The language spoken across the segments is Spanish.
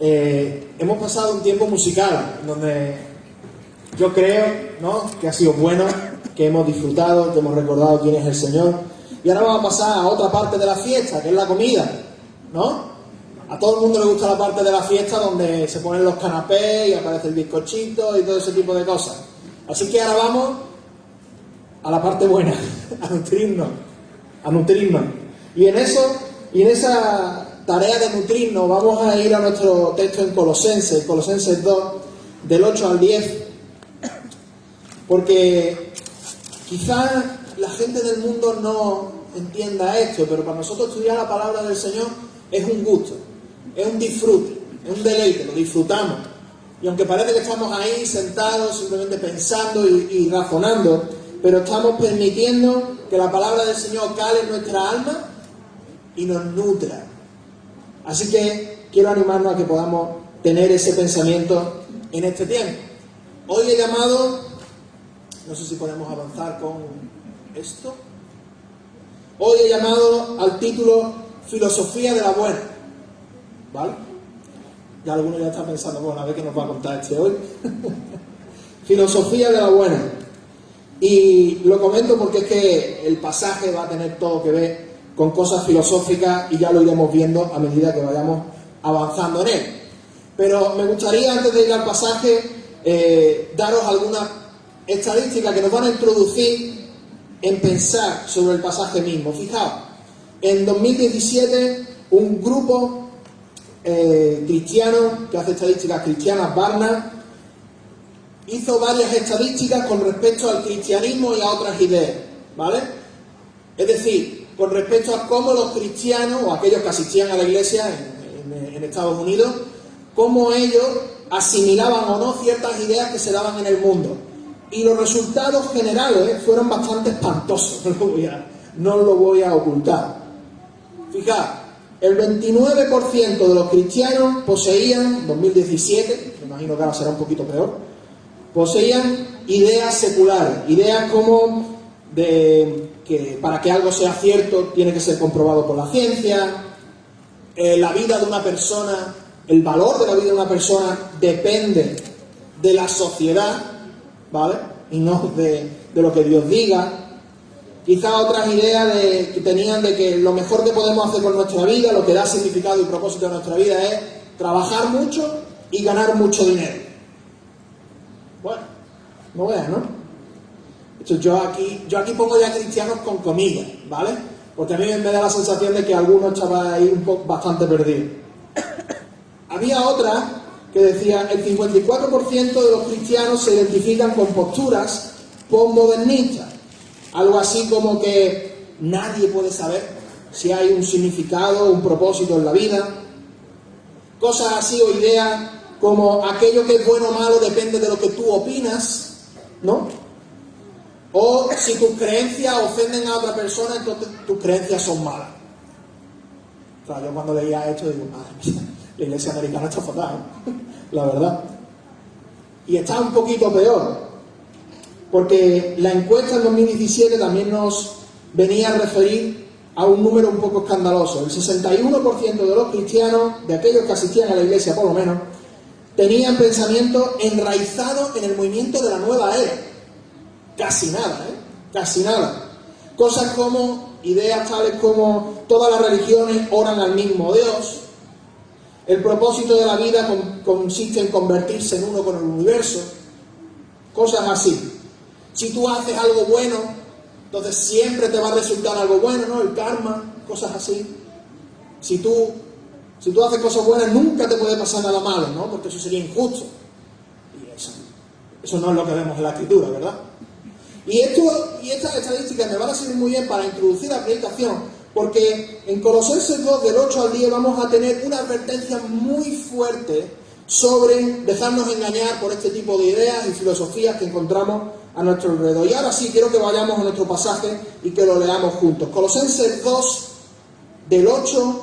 Hemos pasado un tiempo musical donde yo creo, ¿no?, que ha sido bueno, que hemos disfrutado, que hemos recordado quién es el Señor. Y ahora vamos a pasar a otra parte de la fiesta, que es la comida, ¿no? A todo el mundo le gusta la parte de la fiesta donde se ponen los canapés y aparece el bizcochito y todo ese tipo de cosas. Así que ahora vamos a la parte buena, a nutrirnos. Y en esa tarea de nutrirnos vamos a ir a nuestro texto en Colosenses 2, del 8 al 10, porque quizás la gente del mundo no entienda esto, pero para nosotros estudiar la palabra del Señor es un gusto, es un disfrute, es un deleite, lo disfrutamos. Y aunque parece que estamos ahí sentados simplemente pensando y razonando, pero estamos permitiendo que la palabra del Señor cale en nuestra alma y nos nutra. Así que quiero animarnos a que podamos tener ese pensamiento en este tiempo. Hoy he llamado, no sé si podemos avanzar con esto. Hoy he llamado al título Filosofía de la Buena. ¿Vale? Ya algunos ya están pensando, bueno, a ver qué nos va a contar este hoy. Filosofía de la Buena. Y lo comento porque es que el pasaje va a tener todo que ver con cosas filosóficas y ya lo iremos viendo a medida que vayamos avanzando en él. Pero me gustaría, antes de ir al pasaje, daros algunas estadísticas que nos van a introducir en pensar sobre el pasaje mismo. Fijaos, en 2017 un grupo cristiano que hace estadísticas cristianas, Barna, hizo varias estadísticas con respecto al cristianismo y a otras ideas, ¿vale? Es decir, con respecto a cómo los cristianos, o aquellos que asistían a la iglesia en Estados Unidos, cómo ellos asimilaban o no ciertas ideas que se daban en el mundo. Y los resultados generales fueron bastante espantosos, no lo voy a ocultar. Fijaos, el 29% de los cristianos poseían, en 2017, me imagino que ahora será un poquito peor, poseían ideas seculares, ideas como de que para que algo sea cierto tiene que ser comprobado por la ciencia, la vida de una persona, el valor de la vida de una persona depende de la sociedad, ¿vale? Y no de lo que Dios diga. Quizá otras ideas que tenían de que lo mejor que podemos hacer con nuestra vida, lo que da significado y propósito a nuestra vida es trabajar mucho y ganar mucho dinero. Bueno, no veas, ¿no? Yo aquí pongo ya cristianos con comillas, ¿vale? Porque a mí me da la sensación de que algunos estaban ahí un poco bastante perdidos. Había otra que decía el 54% de los cristianos se identifican con posturas postmodernistas. Algo así como que nadie puede saber si hay un significado, un propósito en la vida. Cosas así o ideas como aquello que es bueno o malo depende de lo que tú opinas, ¿no? O si tus creencias ofenden a otra persona, entonces tus creencias son malas. Claro, yo cuando leía esto digo, madre mía, la iglesia americana está fatal, ¿eh? La verdad. Y está un poquito peor, porque la encuesta en 2017 también nos venía a referir a un número un poco escandaloso. El 61% de los cristianos, de aquellos que asistían a la iglesia por lo menos, tenían pensamientos enraizados en el movimiento de la nueva era. Casi nada, casi nada. Cosas como, ideas tales como todas las religiones oran al mismo Dios, el propósito de la vida consiste en convertirse en uno con el universo, cosas así. Si tú haces algo bueno, entonces siempre te va a resultar algo bueno, ¿no? El karma, cosas así. Si tú haces cosas buenas, nunca te puede pasar nada malo, ¿no? Porque eso sería injusto. Y eso no es lo que vemos en la Escritura, ¿verdad? Y estas estadísticas me van a servir muy bien para introducir la predicación, porque en Colosenses 2, del 8 al 10, vamos a tener una advertencia muy fuerte sobre dejarnos engañar por este tipo de ideas y filosofías que encontramos a nuestro alrededor. Y ahora sí, quiero que vayamos a nuestro pasaje y que lo leamos juntos. Colosenses 2, del 8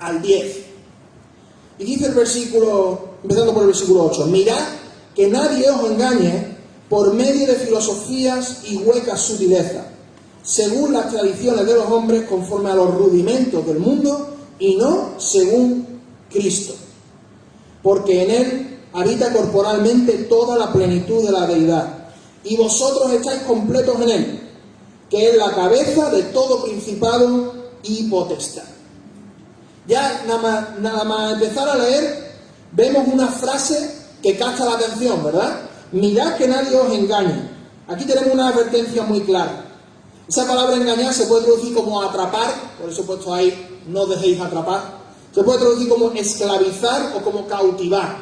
al 10. Y dice el versículo, empezando por el versículo 8, mirad que nadie os engañe por medio de filosofías y huecas sutilezas, según las tradiciones de los hombres, conforme a los rudimentos del mundo, y no según Cristo. porque en él habita corporalmente toda la plenitud de la deidad, y vosotros estáis completos en él, que es la cabeza de todo principado y potestad. Ya nada más empezar a leer, vemos una frase que capta la atención, ¿verdad? Mirad que nadie os engañe. Aquí tenemos una advertencia muy clara. Esa palabra engañar se puede traducir como atrapar, por eso he puesto ahí, no os dejéis atrapar. Se puede traducir como esclavizar o como cautivar.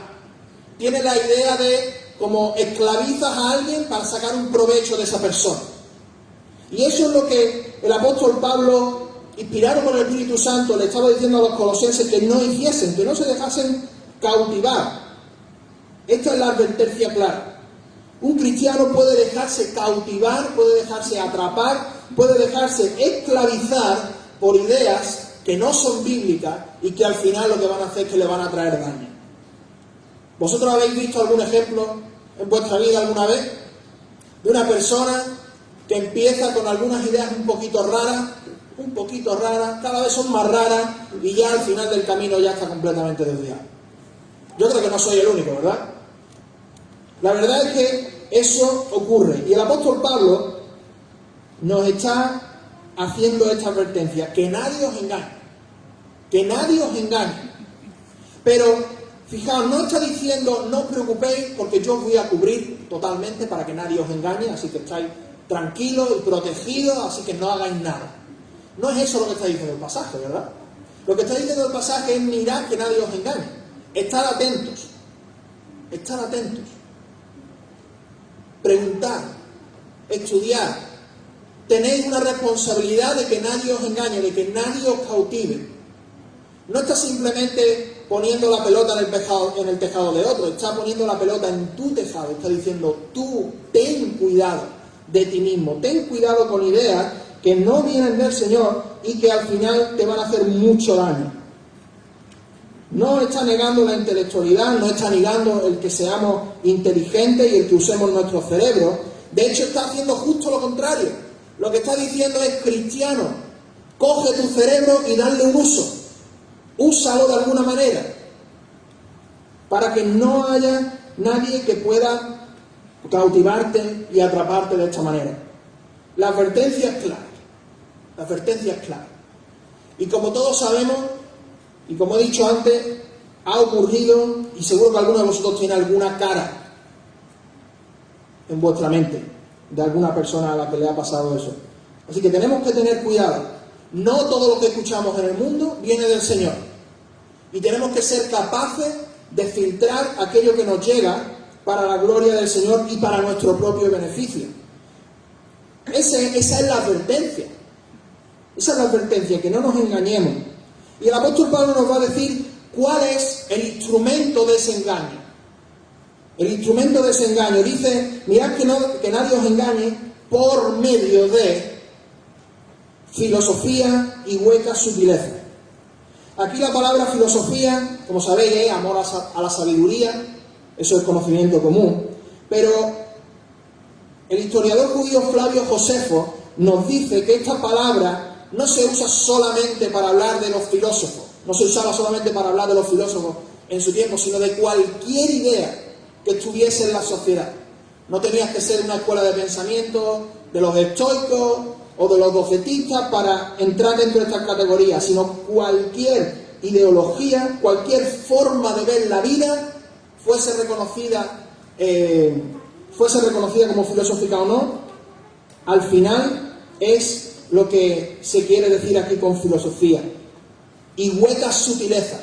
Tiene la idea de como esclavizas a alguien para sacar un provecho de esa persona. Y eso es lo que el apóstol Pablo, inspirado por el Espíritu Santo, le estaba diciendo a los colosenses que no hiciesen, que no se dejasen cautivar. Esta es la advertencia clara. Un cristiano puede dejarse cautivar, puede dejarse atrapar, puede dejarse esclavizar por ideas que no son bíblicas y que al final lo que van a hacer es que le van a traer daño. ¿Vosotros habéis visto algún ejemplo en vuestra vida alguna vez de una persona que empieza con algunas ideas un poquito raras, cada vez son más raras y ya al final del camino ya está completamente desviado? Yo creo que no soy el único, ¿verdad? La verdad es que eso ocurre. Y el apóstol Pablo nos está haciendo esta advertencia, que nadie os engañe. Que nadie os engañe. Pero, fijaos, no está diciendo, no os preocupéis porque yo os voy a cubrir totalmente para que nadie os engañe, así que estáis tranquilos y protegidos, así que no hagáis nada. No es eso lo que está diciendo el pasaje, ¿verdad? Lo que está diciendo el pasaje es mirad que nadie os engañe. Estad atentos. Estad atentos. Preguntad. Estudiad. Tenéis una responsabilidad de que nadie os engañe, de que nadie os cautive. No está simplemente poniendo la pelota en el tejado de otro, está poniendo la pelota en tu tejado. Está diciendo, tú ten cuidado de ti mismo, ten cuidado con ideas que no vienen del Señor y que al final te van a hacer mucho daño. No está negando la intelectualidad, no está negando el que seamos inteligentes y el que usemos nuestro cerebro. De hecho, está haciendo justo lo contrario. Lo que está diciendo es, cristiano, coge tu cerebro y dale un uso. Úsalo de alguna manera para que no haya nadie que pueda cautivarte y atraparte de esta manera. La advertencia es clara. La advertencia es clara. Y como todos sabemos, y como he dicho antes, ha ocurrido, y seguro que alguno de vosotros tiene alguna cara en vuestra mente de alguna persona a la que le ha pasado eso. Así que tenemos que tener cuidado. No todo lo que escuchamos en el mundo viene del Señor. Y tenemos que ser capaces de filtrar aquello que nos llega para la gloria del Señor y para nuestro propio beneficio. Esa es la advertencia. Esa es la advertencia, que no nos engañemos. Y el apóstol Pablo nos va a decir cuál es el instrumento de ese engaño. El instrumento de ese engaño. Dice, mirad que nadie os engañe por medio de filosofía y huecas sutilezas. Aquí la palabra filosofía, como sabéis, es amor a la sabiduría, eso es conocimiento común, pero el historiador judío Flavio Josefo nos dice que esta palabra no se usa solamente para hablar de los filósofos, no se usaba solamente para hablar de los filósofos en su tiempo, sino de cualquier idea que estuviese en la sociedad. No tenías que ser una escuela de pensamiento de los estoicos o de los docetistas para entrar dentro de estas categorías, sino cualquier ideología, cualquier forma de ver la vida, fuese reconocida como filosófica o no, al final es lo que se quiere decir aquí con filosofía. Y huecas sutilezas,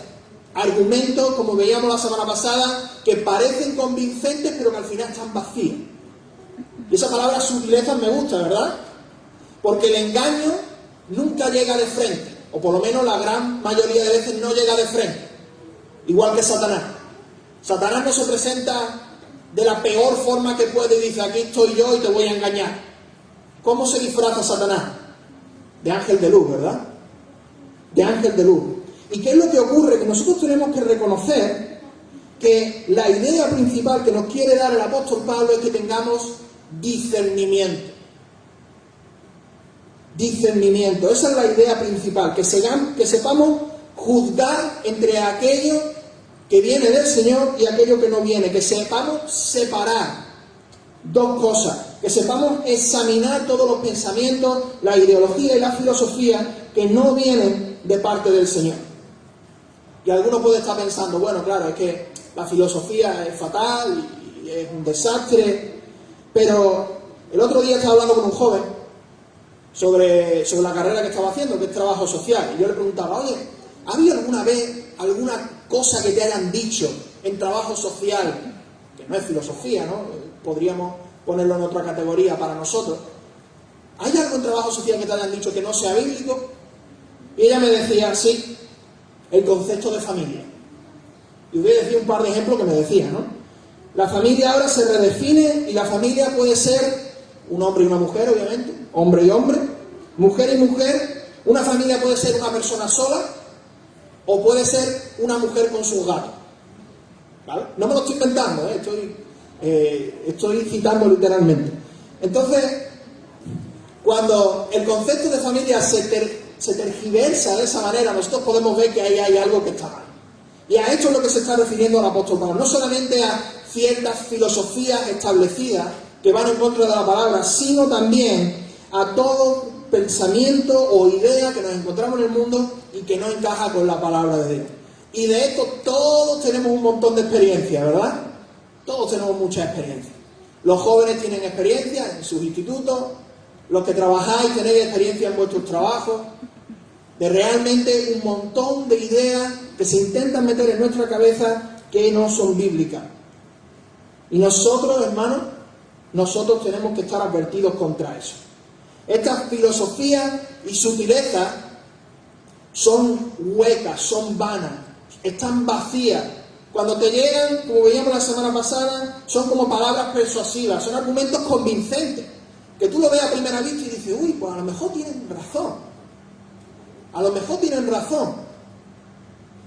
argumentos, como veíamos la semana pasada, que parecen convincentes pero que al final están vacíos. Y esa palabra sutilezas me gusta, ¿verdad? Porque el engaño nunca llega de frente, o por lo menos la gran mayoría de veces no llega de frente, igual que Satanás. Satanás no se presenta de la peor forma que puede y dice, aquí estoy yo y te voy a engañar. ¿Cómo se disfraza Satanás? De ángel de luz, ¿verdad? De ángel de luz. ¿Y qué es lo que ocurre? Que nosotros tenemos que reconocer que la idea principal que nos quiere dar el apóstol Pablo es que tengamos discernimiento. Discernimiento, esa es la idea principal, que sepamos juzgar entre aquello que viene del Señor y aquello que no viene, que sepamos separar dos cosas, que sepamos examinar todos los pensamientos, la ideología y la filosofía que no vienen de parte del Señor. Y alguno puede estar pensando, bueno, claro, es que la filosofía es fatal y es un desastre, pero el otro día estaba hablando con un joven sobre la carrera que estaba haciendo, que es trabajo social, y yo le preguntaba, oye, ¿ha habido alguna vez alguna cosa que te hayan dicho en trabajo social, que no es filosofía, ¿no? Podríamos ponerlo en otra categoría para nosotros? ¿Hay algo en trabajo social que te hayan dicho que no sea bíblico? Y ella me decía, sí, el concepto de familia. Y voy a decir un par de ejemplos que me decía, ¿no? La familia ahora se redefine y la familia puede ser un hombre y una mujer, obviamente, hombre y hombre, mujer y mujer. Una familia puede ser una persona sola o puede ser una mujer con sus gatos, ¿vale? No me lo estoy inventando, estoy citando literalmente. Entonces, cuando el concepto de familia se tergiversa de esa manera, nosotros podemos ver que ahí hay algo que está mal. Y a esto es lo que se está refiriendo el apóstol Pablo, no solamente a ciertas filosofías establecidas que van en contra de la palabra, sino también a todo pensamiento o idea que nos encontramos en el mundo y que no encaja con la palabra de Dios. Y de esto todos tenemos un montón de experiencia, ¿verdad? Todos tenemos mucha experiencia. Los jóvenes tienen experiencia en sus institutos, los que trabajáis tenéis experiencia en vuestros trabajos, de realmente un montón de ideas que se intentan meter en nuestra cabeza que no son bíblicas. Y nosotros, hermanos, nosotros tenemos que estar advertidos contra eso. Estas filosofías y sutilezas son huecas, son vanas, están vacías. Cuando te llegan, como veíamos la semana pasada, son como palabras persuasivas, son argumentos convincentes, que tú lo ves a primera vista y dices, uy, pues a lo mejor tienen razón. A lo mejor tienen razón.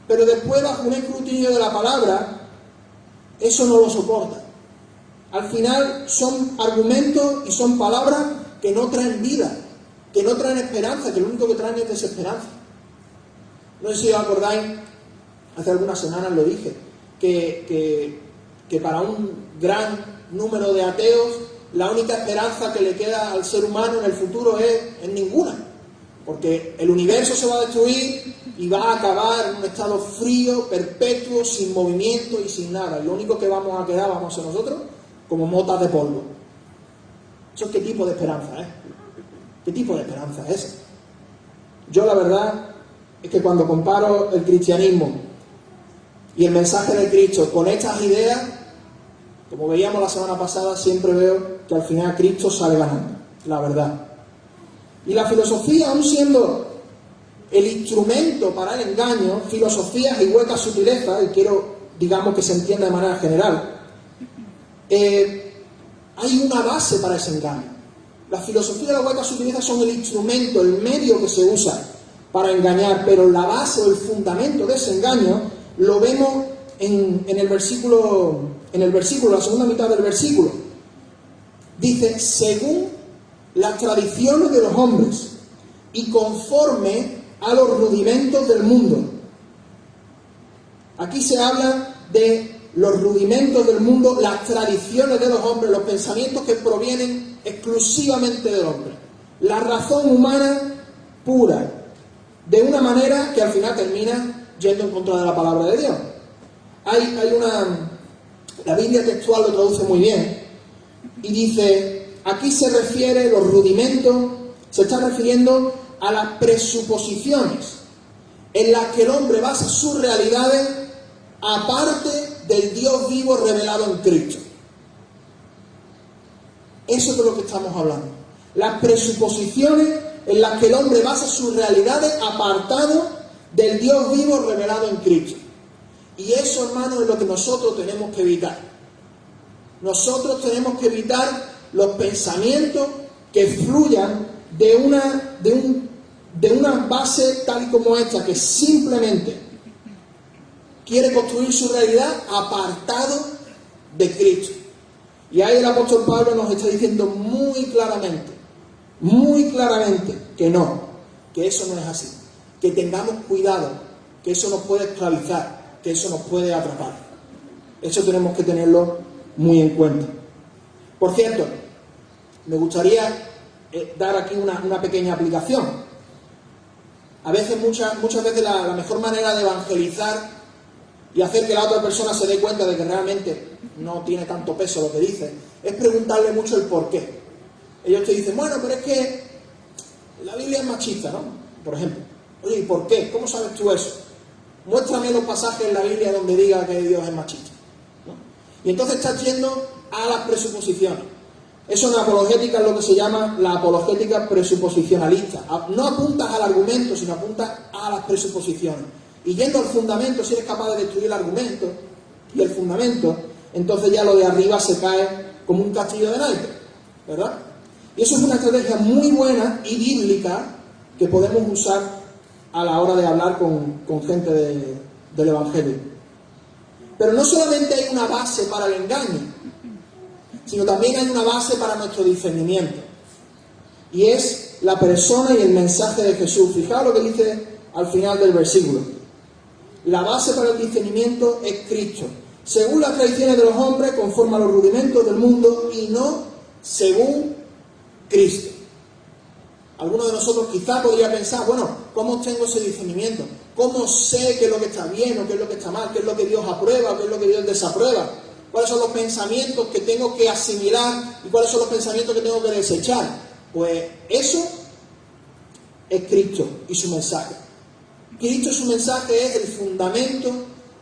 Pero después, bajo un escrutinio de la palabra, eso no lo soporta. Al final son argumentos y son palabras que no traen vida, que no traen esperanza, que lo único que traen es desesperanza. No sé si os acordáis, hace algunas semanas lo dije, que para un gran número de ateos la única esperanza que le queda al ser humano en el futuro es ninguna, porque el universo se va a destruir y va a acabar en un estado frío, perpetuo, sin movimiento y sin nada, y lo único que vamos a quedar vamos a ser nosotros como motas de polvo. ¿Eso qué tipo de esperanza es? ¿Qué tipo de esperanza es esa? Yo la verdad es que cuando comparo el cristianismo y el mensaje de Cristo con estas ideas, como veíamos la semana pasada, siempre veo que al final Cristo sale ganando, la verdad. Y la filosofía, aun siendo el instrumento para el engaño, filosofías y huecas sutilezas, y quiero, digamos, que se entienda de manera general, hay una base para ese engaño. La filosofía y las huecas sutilezas son el instrumento, el medio que se usa para engañar, pero la base o el fundamento de ese engaño lo vemos en el versículo, la segunda mitad del versículo. Dice, según las tradiciones de los hombres y conforme a los rudimentos del mundo. Aquí se habla de los rudimentos del mundo, las tradiciones de los hombres, los pensamientos que provienen exclusivamente del hombre. La razón humana pura, de una manera que al final termina yendo en contra de la palabra de Dios. La Biblia textual lo traduce muy bien y dice, aquí se refiere, los rudimentos, se está refiriendo a las presuposiciones en las que el hombre basa sus realidades aparte del Dios vivo revelado en Cristo. Eso es de lo que estamos hablando. Las presuposiciones en las que el hombre basa sus realidades apartado del Dios vivo revelado en Cristo. Y eso, hermanos, es lo que nosotros tenemos que evitar. Nosotros tenemos que evitar los pensamientos que fluyan de una base tal y como esta, que simplemente quiere construir su realidad apartado de Cristo. Y ahí el apóstol Pablo nos está diciendo muy claramente que no, que eso no es así, que tengamos cuidado, que eso nos puede esclavizar, que eso nos puede atrapar. Eso tenemos que tenerlo muy en cuenta. Por cierto, me gustaría dar aquí una pequeña aplicación. A veces, muchas veces la mejor manera de evangelizar y hacer que la otra persona se dé cuenta de que realmente no tiene tanto peso lo que dice, es preguntarle mucho el por qué. Ellos te dicen, bueno, pero es que la Biblia es machista, ¿no? Por ejemplo. Oye, ¿y por qué? ¿Cómo sabes tú eso? Muéstrame los pasajes en la Biblia donde diga que Dios es machista, ¿no? Y entonces estás yendo a las presuposiciones. Eso en apologética es lo que se llama la apologética presuposicionalista. No apuntas al argumento, sino apuntas a las presuposiciones. Y yendo al fundamento, si eres capaz de destruir el argumento y el fundamento, entonces ya lo de arriba se cae como un castillo de naipes, ¿verdad? Y eso es una estrategia muy buena y bíblica que podemos usar a la hora de hablar con gente del Evangelio. Pero no solamente hay una base para el engaño, sino también hay una base para nuestro discernimiento. Y es la persona y el mensaje de Jesús. Fijaos lo que dice al final del versículo. La base para el discernimiento es Cristo, según las tradiciones de los hombres, conforme a los rudimentos del mundo, y no según Cristo. Algunos de nosotros quizá podría pensar, bueno, ¿cómo tengo ese discernimiento? ¿Cómo sé qué es lo que está bien o qué es lo que está mal? ¿Qué es lo que Dios aprueba o qué es lo que Dios desaprueba? ¿Cuáles son los pensamientos que tengo que asimilar y cuáles son los pensamientos que tengo que desechar? Pues eso es Cristo y su mensaje. Cristo y su mensaje es el fundamento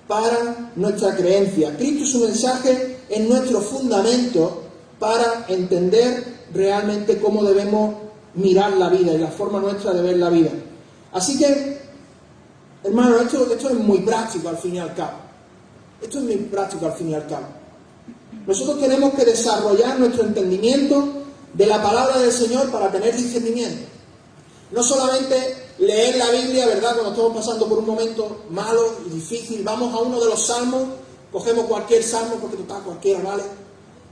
para nuestra creencia. Cristo y su mensaje es nuestro fundamento para entender realmente cómo debemos mirar la vida y la forma nuestra de ver la vida. Así que, hermano, esto es muy práctico al fin y al cabo. Esto es muy práctico al fin y al cabo. Nosotros tenemos que desarrollar nuestro entendimiento de la palabra del Señor para tener discernimiento. No solamente leer la Biblia, ¿verdad? Cuando estamos pasando por un momento malo y difícil, vamos a uno de los salmos, cogemos cualquier salmo, porque total cualquiera, ¿vale?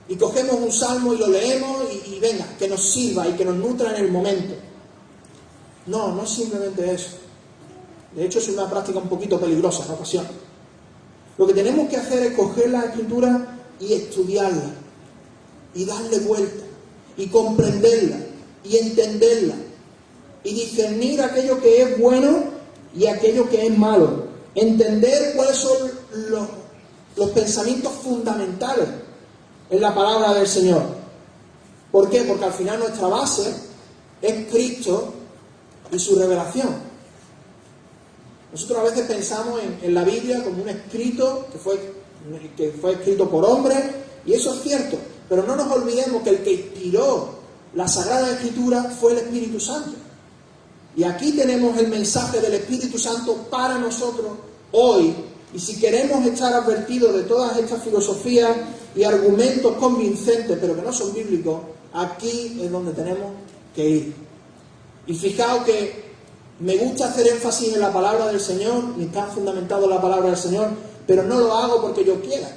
Y cogemos un salmo y lo leemos y venga, que nos sirva y que nos nutra en el momento. No, no es simplemente eso. De hecho, es una práctica un poquito peligrosa en ocasiones. Lo que tenemos que hacer es coger la Escritura y estudiarla, y darle vuelta, y comprenderla, y entenderla, y discernir aquello que es bueno y aquello que es malo. Entender cuáles son los pensamientos fundamentales en la palabra del Señor. ¿Por qué? Porque al final nuestra base es Cristo y su revelación. Nosotros a veces pensamos en la Biblia como un escrito que fue escrito por hombres, y eso es cierto, pero no nos olvidemos que el que inspiró la Sagrada Escritura fue el Espíritu Santo. Y aquí tenemos el mensaje del Espíritu Santo para nosotros hoy. Y si queremos estar advertidos de todas estas filosofías y argumentos convincentes, pero que no son bíblicos, aquí es donde tenemos que ir. Y fijaos que me gusta hacer énfasis en la palabra del Señor, y está fundamentado en la palabra del Señor, pero no lo hago porque yo quiera.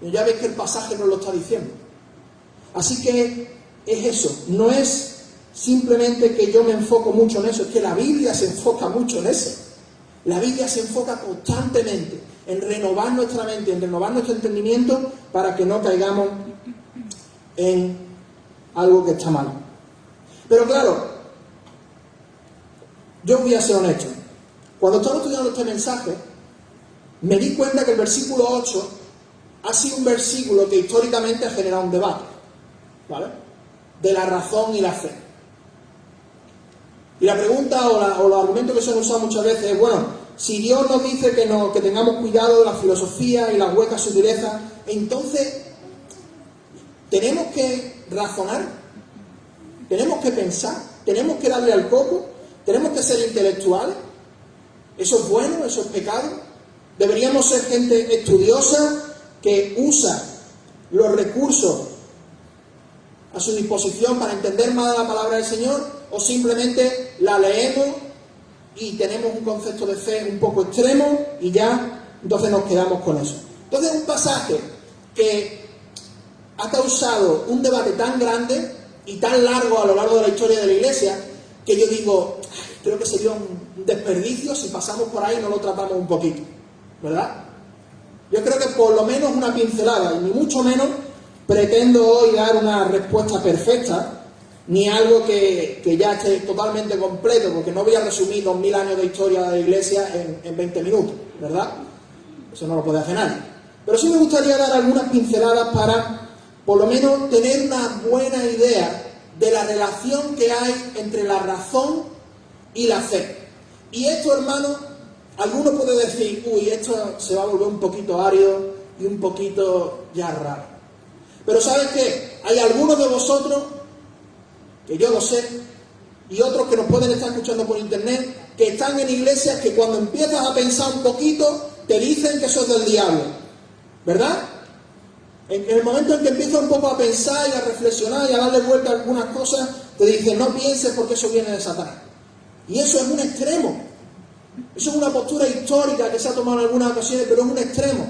Ya veis que el pasaje nos lo está diciendo. Así que es eso, no es simplemente que yo me enfoco mucho en eso, es que la Biblia se enfoca mucho en eso. La Biblia se enfoca constantemente en renovar nuestra mente, en renovar nuestro entendimiento para que no caigamos en algo que está mal. Pero claro, yo voy a ser honesto. Cuando estaba estudiando este mensaje, me di cuenta que el versículo 8 ha sido un versículo que históricamente ha generado un debate, ¿vale? De la razón y la fe. Y la pregunta o los argumentos que se han usado muchas veces es, bueno, si Dios nos dice que tengamos cuidado de la filosofía y las huecas sutilezas, entonces tenemos que razonar, tenemos que pensar, tenemos que darle al coco, tenemos que ser intelectuales. ¿Eso es bueno? ¿Eso es pecado? ¿Deberíamos ser gente estudiosa que usa los recursos a su disposición para entender más la palabra del Señor? ¿O simplemente la leemos y tenemos un concepto de fe un poco extremo y ya entonces nos quedamos con eso? Entonces, un pasaje que ha causado un debate tan grande y tan largo a lo largo de la historia de la Iglesia, que yo digo, creo que sería un desperdicio si pasamos por ahí y no lo tratamos un poquito. ¿verdad? Yo creo que por lo menos una pincelada, y ni mucho menos pretendo hoy dar una respuesta perfecta, ni algo que ya esté totalmente completo, porque no voy a resumir 2000 años de historia de la Iglesia en 20 minutos, ¿verdad? Eso no lo puede hacer nadie. Pero sí me gustaría dar algunas pinceladas para, por lo menos, tener una buena idea de la relación que hay entre la razón y la fe. Y esto, hermano, alguno puede decir, uy, esto se va a volver un poquito árido y un poquito ya raro. Pero ¿sabes qué? Hay algunos de vosotros, que yo lo sé, y otros que nos pueden estar escuchando por internet, que están en iglesias que cuando empiezas a pensar un poquito, te dicen que eso es del diablo, ¿verdad? En el momento en que empiezas un poco a pensar y a reflexionar y a darle vuelta a algunas cosas, te dicen, no pienses porque eso viene de Satanás. Y eso es un extremo. Eso es una postura histórica que se ha tomado en algunas ocasiones, pero es un extremo.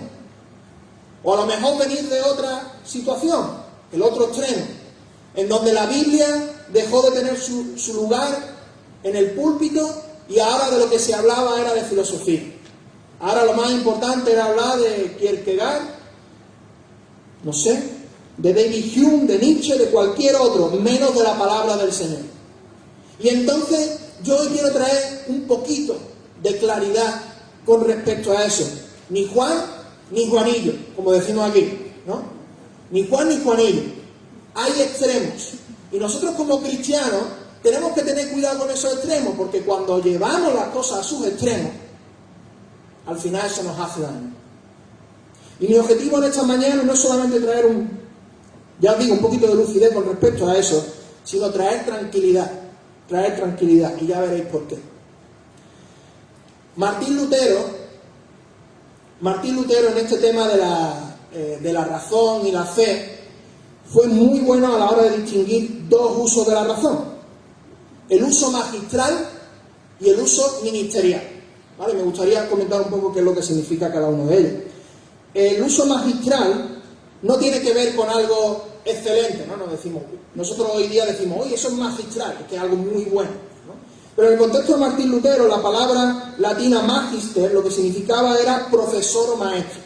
O a lo mejor venir de otra situación, el otro extremo, en donde la Biblia dejó de tener su lugar en el púlpito y ahora de lo que se hablaba era de filosofía. Ahora lo más importante era hablar de Kierkegaard, no sé, de David Hume, de Nietzsche, de cualquier otro, menos de la palabra del Señor. Y entonces yo hoy quiero traer un poquito de claridad con respecto a eso. Ni Juan ni Juanillo, como decimos aquí, ¿no? Ni Juan ni Juanillo. Hay extremos. Y nosotros como cristianos tenemos que tener cuidado con esos extremos, porque cuando llevamos las cosas a sus extremos, al final eso nos hace daño. Y mi objetivo en esta mañana no es solamente traer ya os digo, un poquito de lucidez con respecto a eso, sino traer tranquilidad, y ya veréis por qué. Martín Lutero en este tema de la razón y la fe, fue muy bueno a la hora de distinguir dos usos de la razón: el uso magistral y el uso ministerial. ¿Vale? Me gustaría comentar un poco qué es lo que significa cada uno de ellos. El uso magistral no tiene que ver con algo excelente, ¿no? Nosotros hoy día decimos, oye, eso es magistral, que es algo muy bueno, ¿no? Pero en el contexto de Martín Lutero, la palabra latina magister, lo que significaba era profesor o maestro.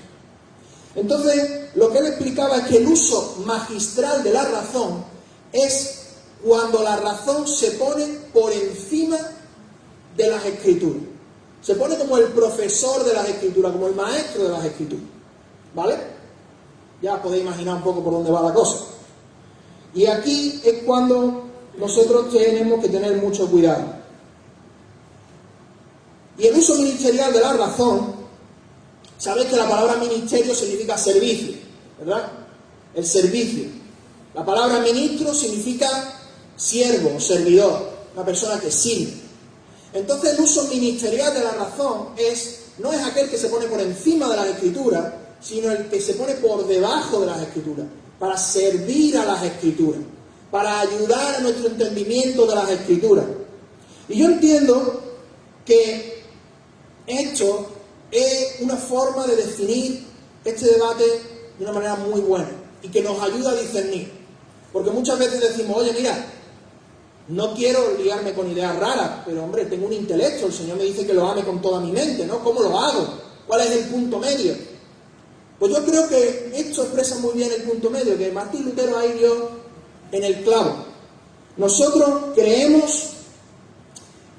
Entonces, lo que él explicaba es que el uso magistral de la razón es cuando la razón se pone por encima de las Escrituras. Se pone como el profesor de las Escrituras, como el maestro de las Escrituras. ¿Vale? Ya podéis imaginar un poco por dónde va la cosa. Y aquí es cuando nosotros tenemos que tener mucho cuidado. Y el uso ministerial de la razón, sabéis que la palabra ministerio significa servicio, ¿verdad? El servicio. La palabra ministro significa siervo, servidor, una persona que sirve. Entonces el uso ministerial de la razón no es aquel que se pone por encima de las Escrituras, sino el que se pone por debajo de las Escrituras, para servir a las Escrituras, para ayudar a nuestro entendimiento de las Escrituras. Y yo entiendo que esto es una forma de definir este debate de una manera muy buena y que nos ayuda a discernir. Porque muchas veces decimos, oye, mira, no quiero liarme con ideas raras, pero hombre, tengo un intelecto, el Señor me dice que lo ame con toda mi mente, ¿no? ¿Cómo lo hago? ¿Cuál es el punto medio? Pues yo creo que esto expresa muy bien el punto medio, que Martín Lutero ahí dio en el clavo. Nosotros creemos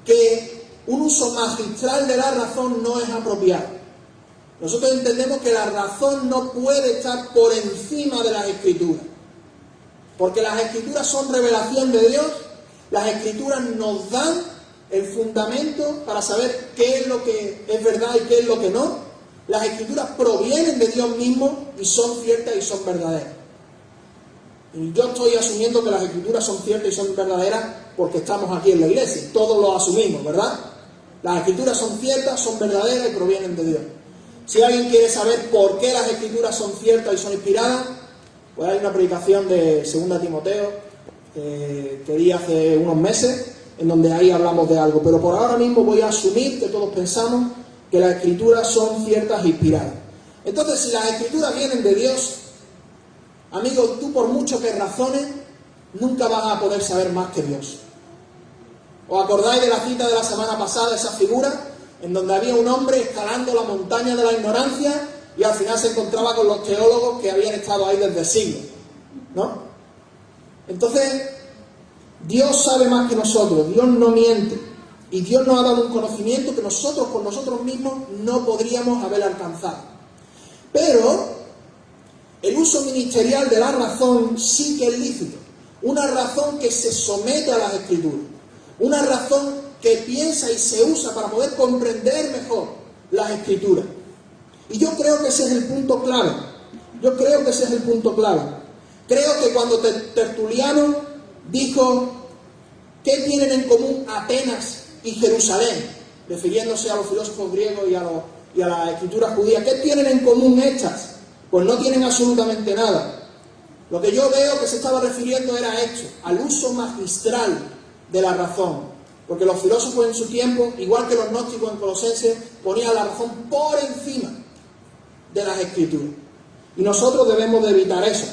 que un uso magistral de la razón no es apropiado. Nosotros entendemos que la razón no puede estar por encima de las Escrituras, porque las Escrituras son revelación de Dios. Las Escrituras nos dan el fundamento para saber qué es lo que es verdad y qué es lo que no. Las Escrituras provienen de Dios mismo y son ciertas y son verdaderas. Y yo estoy asumiendo que las Escrituras son ciertas y son verdaderas porque estamos aquí en la iglesia. Todos lo asumimos, ¿verdad? Las Escrituras son ciertas, son verdaderas y provienen de Dios. Si alguien quiere saber por qué las Escrituras son ciertas y son inspiradas, pues hay una predicación de 2 Timoteo que di hace unos meses, en donde ahí hablamos de algo. Pero por ahora mismo voy a asumir que todos pensamos que las Escrituras son ciertas e inspiradas. Entonces, si las Escrituras vienen de Dios, amigo, tú por mucho que razones, nunca vas a poder saber más que Dios. ¿Os acordáis de la cita de la semana pasada, esa figura? en donde había un hombre escalando la montaña de la ignorancia y al final se encontraba con los teólogos que habían estado ahí desde siglos, ¿no? Entonces, Dios sabe más que nosotros, Dios no miente, y Dios nos ha dado un conocimiento que nosotros con nosotros mismos no podríamos haber alcanzado. Pero el uso ministerial de la razón sí que es lícito, una razón que se somete a las Escrituras, una razón que piensa y se usa para poder comprender mejor las Escrituras. Y yo creo que ese es el punto clave. Creo que cuando Tertuliano dijo, ¿qué tienen en común Atenas y Jerusalén? Refiriéndose a los filósofos griegos y a la escritura judía. ¿Qué tienen en común estas? Pues no tienen absolutamente nada. Lo que yo veo que se estaba refiriendo era a esto, al uso magistral de la razón. Porque los filósofos en su tiempo, igual que los gnósticos en Colosenses, ponían la razón por encima de las Escrituras. Y nosotros debemos de evitar eso.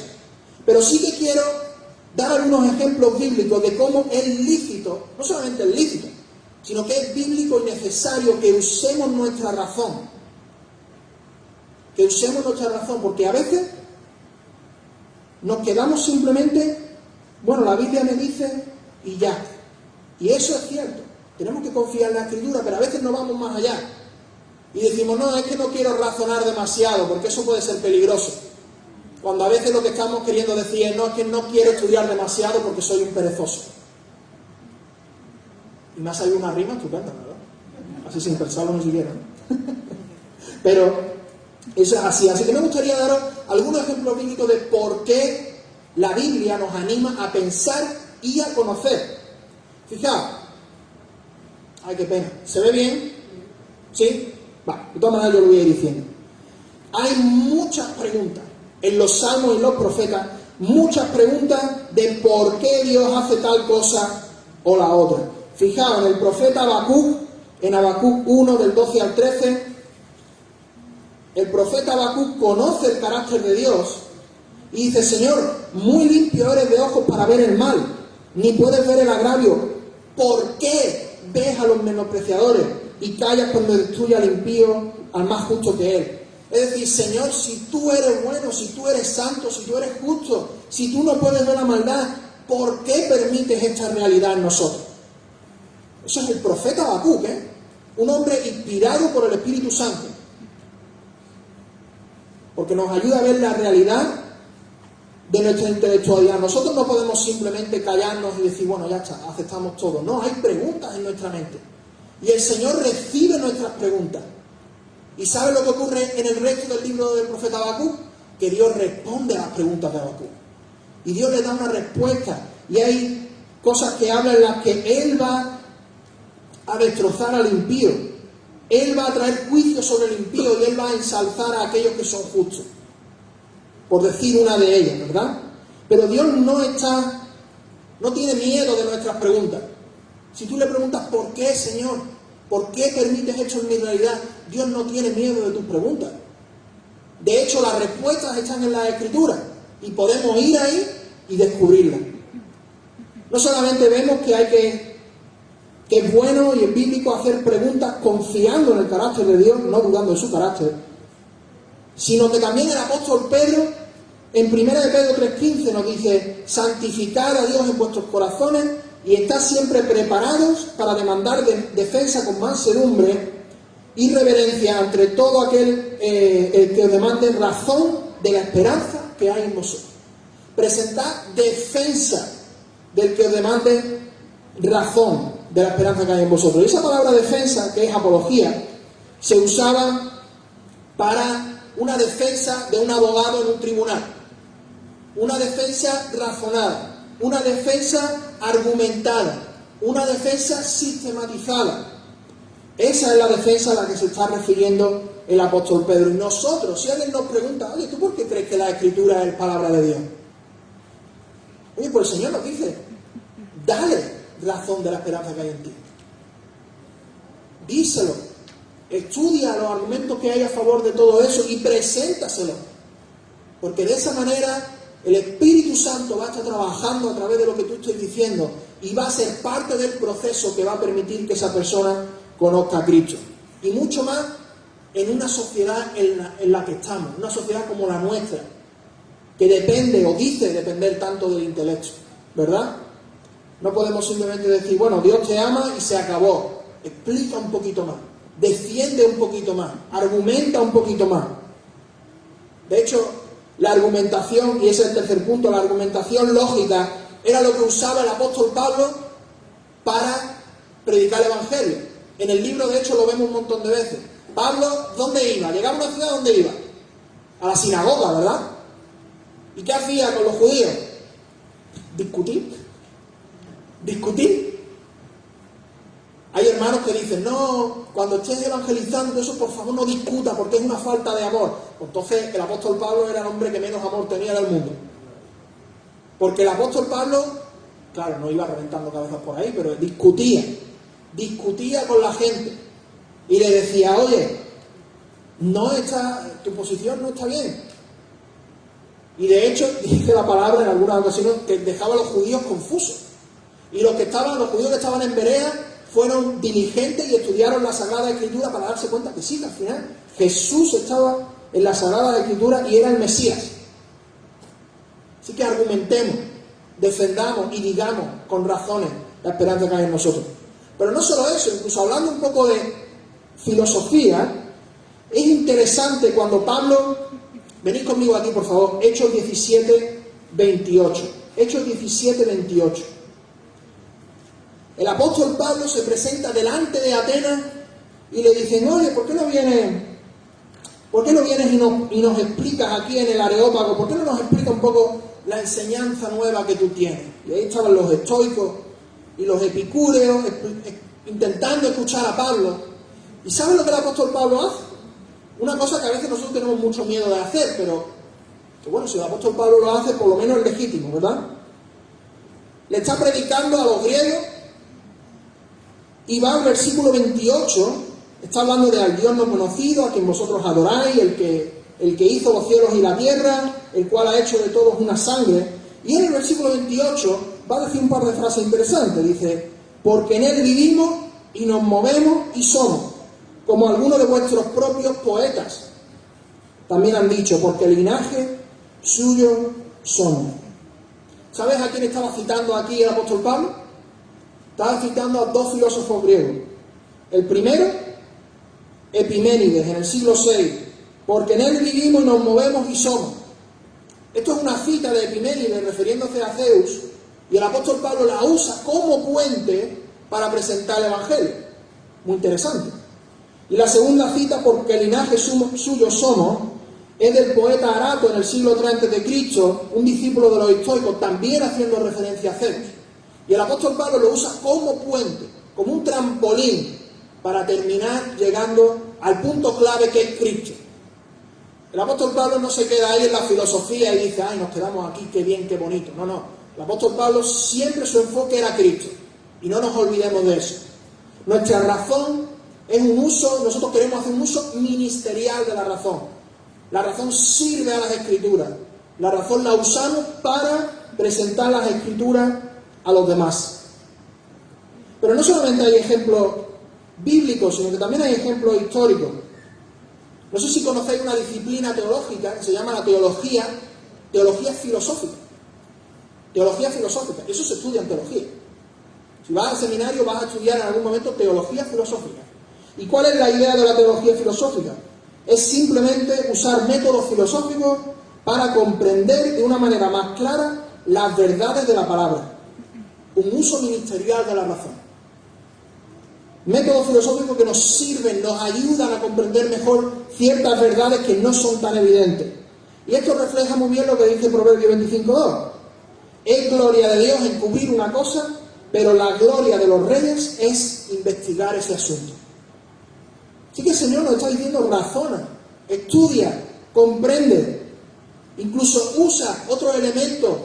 Pero sí que quiero dar algunos ejemplos bíblicos de cómo es lícito, no solamente es lícito, sino que es bíblico y necesario que usemos nuestra razón. Que usemos nuestra razón, porque a veces nos quedamos simplemente, bueno, la Biblia me dice y ya. Y eso es cierto. Tenemos que confiar en la Escritura, pero a veces no vamos más allá. Y decimos, no, es que no quiero razonar demasiado, porque eso puede ser peligroso. Cuando a veces lo que estamos queriendo decir es, no, es que no quiero estudiar demasiado porque soy un perezoso. Y me ha salido una rima estupenda, ¿verdad? Así sin pensarlo ni siquiera, ¿no? Pero eso es así. Así que me gustaría daros algunos ejemplos bíblicos de por qué la Biblia nos anima a pensar y a conocer. Fijaos. Ay, qué pena. ¿Se ve bien? ¿Sí? Va, de todas maneras yo lo voy a ir diciendo. Hay muchas preguntas en los salmos y los profetas, muchas preguntas de por qué Dios hace tal cosa o la otra. Fijaos, en el profeta Habacuc, en Habacuc 1 del 12 al 13, el profeta Habacuc conoce el carácter de Dios y dice, Señor, muy limpio eres de ojos para ver el mal, ni puedes ver el agravio. ¿Por qué ves a los menospreciadores y callas cuando destruye al impío, al más justo que él? Es decir, Señor, si tú eres bueno, si tú eres santo, si tú eres justo, si tú no puedes ver la maldad, ¿por qué permites esta realidad en nosotros? Eso es el profeta Habacuc, un hombre inspirado por el Espíritu Santo, porque nos ayuda a ver la realidad de nuestra intelectualidad. Nosotros no podemos simplemente callarnos y decir, bueno, ya está, aceptamos todo. No, hay preguntas en nuestra mente. Y el Señor recibe nuestras preguntas. ¿Y sabe lo que ocurre en el resto del libro del profeta Habacuc? Que Dios responde a las preguntas de Habacuc. Y Dios le da una respuesta. Y hay cosas que hablan en las que Él va a destrozar al impío. Él va a traer juicio sobre el impío y Él va a ensalzar a aquellos que son justos. Por decir una de ellas, ¿verdad? Pero Dios no tiene miedo de nuestras preguntas. Si tú le preguntas, ¿por qué, Señor? ¿Por qué permites esto en mi realidad? Dios no tiene miedo de tus preguntas. De hecho, las respuestas están en la Escritura y podemos ir ahí y descubrirlas. No solamente vemos que es bueno y es bíblico hacer preguntas confiando en el carácter de Dios, no dudando de su carácter, sino que también el apóstol Pedro, en 1 de Pedro 3:15, nos dice, santificad a Dios en vuestros corazones y estad siempre preparados para demandar defensa con mansedumbre y reverencia ante todo aquel el que os demande razón de la esperanza que hay en vosotros. Presentad defensa del que os demande razón de la esperanza que hay en vosotros. Y esa palabra defensa, que es apología, se usaba para una defensa de un abogado en un tribunal. Una defensa razonada, una defensa argumentada, una defensa sistematizada. Esa es la defensa a la que se está refiriendo el apóstol Pedro. Y nosotros, si alguien nos pregunta, oye, ¿tú por qué crees que la Escritura es palabra de Dios? Oye, pues el Señor nos dice, dale razón de la esperanza que hay en ti. Díselo. Estudia los argumentos que hay a favor de todo eso y preséntaselo. Porque de esa manera el Espíritu Santo va a estar trabajando a través de lo que tú estés diciendo y va a ser parte del proceso que va a permitir que esa persona conozca a Cristo. y mucho más en una sociedad en la que estamos, una sociedad como la nuestra, que depende o dice depender tanto del intelecto, ¿verdad? No podemos simplemente decir, bueno, Dios te ama y se acabó. Explica un poquito más, defiende un poquito más, argumenta un poquito más. De hecho, la argumentación, y ese es el tercer punto, la argumentación lógica era lo que usaba el apóstol Pablo para predicar el Evangelio. En el libro, de hecho, lo vemos un montón de veces. Pablo, ¿dónde iba? Llegaba a una ciudad, ¿dónde iba? A la sinagoga, ¿verdad? ¿Y qué hacía con los judíos? Discutir. Hay hermanos que dicen, no, cuando estés evangelizando eso, por favor no discuta, porque es una falta de amor. Entonces, el apóstol Pablo era el hombre que menos amor tenía del mundo. Porque el apóstol Pablo, claro, no iba reventando cabezas por ahí, pero discutía con la gente y le decía, oye, tu posición no está bien. Y de hecho, dice la palabra en algunas ocasiones que dejaba a los judíos confusos. Y los judíos que estaban en Berea fueron diligentes y estudiaron la Sagrada Escritura para darse cuenta que sí, que al final Jesús estaba en la Sagrada Escritura y era el Mesías. Así que argumentemos, defendamos y digamos con razones la esperanza que hay en nosotros. Pero no solo eso, incluso hablando un poco de filosofía, es interesante cuando Pablo, venid conmigo aquí por favor, Hechos 17:28. Hechos 17:28. El apóstol Pablo se presenta delante de Atenas y le dicen, oye, ¿por qué no vienes y nos explicas aquí en el Areópago? ¿Por qué no nos explica un poco la enseñanza nueva que tú tienes? Y ahí estaban los estoicos y los epicúreos intentando escuchar a Pablo. ¿Y saben lo que el apóstol Pablo hace? Una cosa que a veces nosotros tenemos mucho miedo de hacer, pero que bueno, si el apóstol Pablo lo hace, por lo menos es legítimo, ¿verdad? Le está predicando a los griegos y va al versículo 28, está hablando de al Dios no conocido, a quien vosotros adoráis, el que hizo los cielos y la tierra, el cual ha hecho de todos una sangre. Y en el versículo 28 va a decir un par de frases interesantes. Dice, porque en él vivimos y nos movemos y somos, como algunos de vuestros propios poetas también han dicho, porque linaje suyo somos. ¿Sabes a quién estaba citando aquí el apóstol Pablo? Estaba citando a dos filósofos griegos. El primero, Epiménides, en el siglo VI, porque en él vivimos y nos movemos y somos. Esto es una cita de Epiménides refiriéndose a Zeus, y el apóstol Pablo la usa como puente para presentar el Evangelio. Muy interesante. Y la segunda cita, porque el linaje suyo somos, es del poeta Arato en el siglo III a.C., un discípulo de los estoicos, también haciendo referencia a Zeus. Y el apóstol Pablo lo usa como puente, como un trampolín, para terminar llegando al punto clave que es Cristo. El apóstol Pablo no se queda ahí en la filosofía y dice, ay, nos quedamos aquí, qué bien, qué bonito. No. El apóstol Pablo siempre su enfoque era Cristo. Y no nos olvidemos de eso. Nuestra razón es un uso, nosotros queremos hacer un uso ministerial de la razón. La razón sirve a las Escrituras. La razón la usamos para presentar las Escrituras a los demás. Pero no solamente hay ejemplos bíblicos, sino que también hay ejemplos históricos. No sé si conocéis una disciplina teológica que se llama la teología filosófica. Teología filosófica, eso se estudia en teología. Si vas al seminario vas a estudiar en algún momento teología filosófica. ¿Y cuál es la idea de la teología filosófica? Es simplemente usar métodos filosóficos para comprender de una manera más clara las verdades de la palabra. Un uso ministerial de la razón. Métodos filosóficos que nos sirven, nos ayudan a comprender mejor ciertas verdades que no son tan evidentes. Y esto refleja muy bien lo que dice Proverbios 25:2. Es gloria de Dios encubrir una cosa, pero la gloria de los reyes es investigar ese asunto. Así que el Señor nos está diciendo, razona, estudia, comprende, incluso usa otros elementos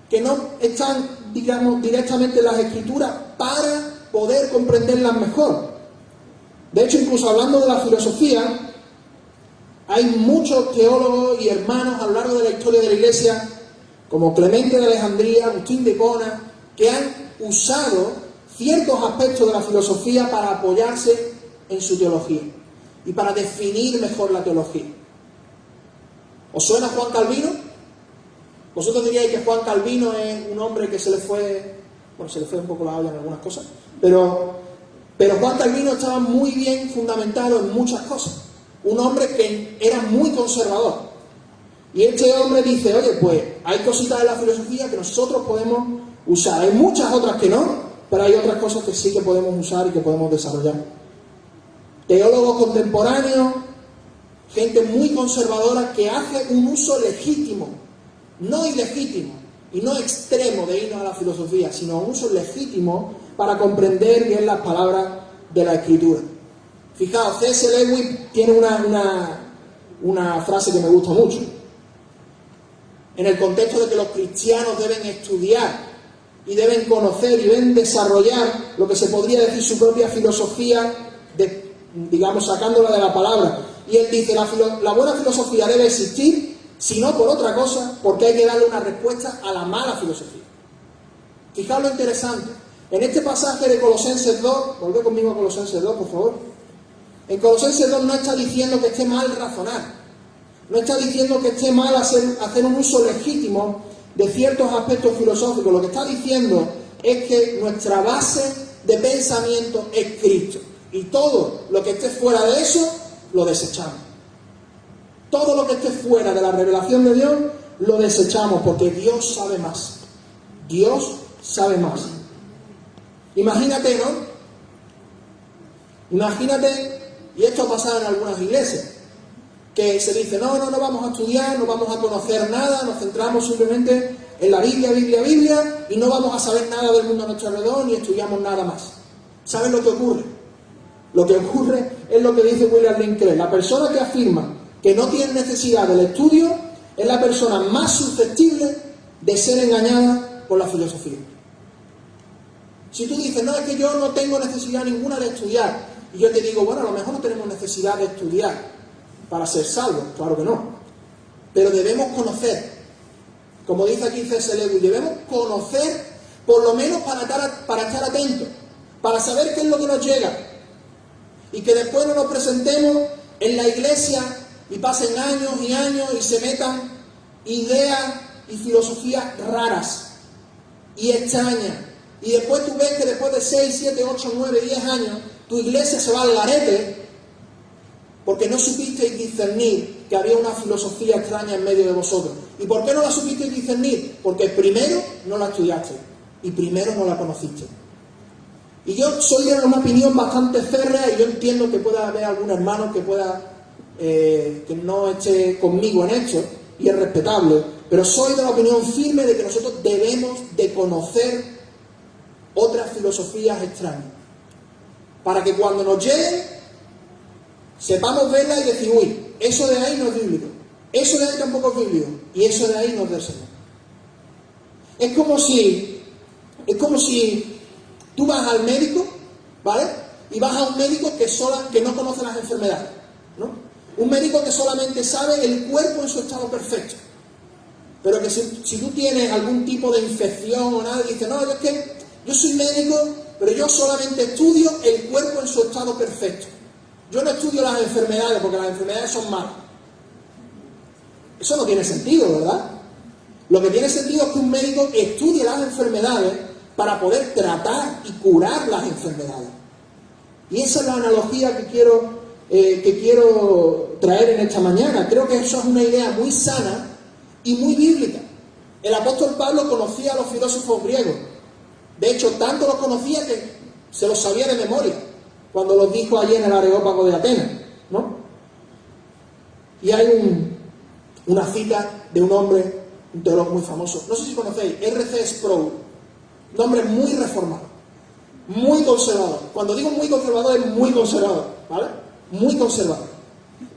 que no están, digamos, directamente en las Escrituras para poder comprenderlas mejor. De hecho, incluso hablando de la filosofía, hay muchos teólogos y hermanos a lo largo de la historia de la Iglesia, como Clemente de Alejandría, Agustín de Hipona, que han usado ciertos aspectos de la filosofía para apoyarse en su teología y para definir mejor la teología. ¿Os suena Juan Calvino? Vosotros diríais que Juan Calvino es un hombre que se le fue un poco la olla en algunas cosas, pero Juan Calvino estaba muy bien fundamentado en muchas cosas. Un hombre que era muy conservador. Y este hombre dice, oye, pues hay cositas de la filosofía que nosotros podemos usar. Hay muchas otras que no, pero hay otras cosas que sí que podemos usar y que podemos desarrollar. Teólogos contemporáneos, gente muy conservadora que hace un uso legítimo, no ilegítimo y no extremo de irnos a la filosofía, sino un uso legítimo para comprender bien las palabras de la Escritura. Fijaos, C.S. Lewis tiene una frase que me gusta mucho. En el contexto de que los cristianos deben estudiar y deben conocer y deben desarrollar lo que se podría decir su propia filosofía, digamos, sacándola de la palabra. Y él dice, la buena filosofía debe existir, si no por otra cosa, porque hay que darle una respuesta a la mala filosofía. Fijaos lo interesante. En este pasaje de Colosenses 2, volvé conmigo a Colosenses 2, por favor. En Colosenses 2 no está diciendo que esté mal razonar. No está diciendo que esté mal hacer un uso legítimo de ciertos aspectos filosóficos. Lo que está diciendo es que nuestra base de pensamiento es Cristo. Y todo lo que esté fuera de eso, lo desechamos. Todo lo que esté fuera de la revelación de Dios, lo desechamos, porque Dios sabe más. Dios sabe más. Imagínate, ¿no? Imagínate, y esto ha pasado en algunas iglesias, que se dice, no vamos a estudiar, no vamos a conocer nada, nos centramos simplemente en la Biblia, y no vamos a saber nada del mundo a nuestro alrededor, ni estudiamos nada más. ¿Saben lo que ocurre? Lo que ocurre es lo que dice William Lane Craig. La persona que afirma que no tiene necesidad del estudio es la persona más susceptible de ser engañada por la filosofía. Si tú dices, no, es que yo no tengo necesidad ninguna de estudiar, y yo te digo, bueno, a lo mejor no tenemos necesidad de estudiar para ser salvos, claro que no. Pero debemos conocer, como dice aquí C.S. Lewis, debemos conocer por lo menos para estar atentos, para saber qué es lo que nos llega. Y que después no nos presentemos en la iglesia y pasen años y años y se metan ideas y filosofías raras y extrañas. Y después tú ves que después de 6, 7, 8, 9, 10 años, tu iglesia se va al garete porque no supisteis discernir que había una filosofía extraña en medio de vosotros. ¿Y por qué no la supisteis discernir? Porque primero no la estudiasteis y primero no la conocisteis. Y yo soy de una opinión bastante férrea y yo entiendo que pueda haber algún hermano que no esté conmigo en esto, y es respetable, pero soy de la opinión firme de que nosotros debemos de conocer otras filosofías extrañas, para que cuando nos lleguen sepamos verla y decir, uy, eso de ahí no es bíblico, eso de ahí tampoco es bíblico, y eso de ahí no es del Señor. Es como si tú vas al médico, ¿vale? Y vas a un médico que no conoce las enfermedades, ¿no? Un médico que solamente sabe el cuerpo en su estado perfecto. Pero que si tú tienes algún tipo de infección o nada, dices, no, es que yo soy médico, pero yo solamente estudio el cuerpo en su estado perfecto. Yo no estudio las enfermedades, porque las enfermedades son malas. Eso no tiene sentido, ¿verdad? Lo que tiene sentido es que un médico estudie las enfermedades para poder tratar y curar las enfermedades. Y esa es la analogía que quiero traer en esta mañana. Creo que eso es una idea muy sana y muy bíblica. El apóstol Pablo conocía a los filósofos griegos. De hecho, tanto los conocía que se los sabía de memoria, cuando los dijo allí en el Areópago de Atenas, ¿no? Y hay una cita de un hombre, un teólogo muy famoso, no sé si conocéis, R.C. Sproul, un hombre muy reformado, muy conservador. Cuando digo muy conservador, es muy conservador, ¿vale? Muy conservador.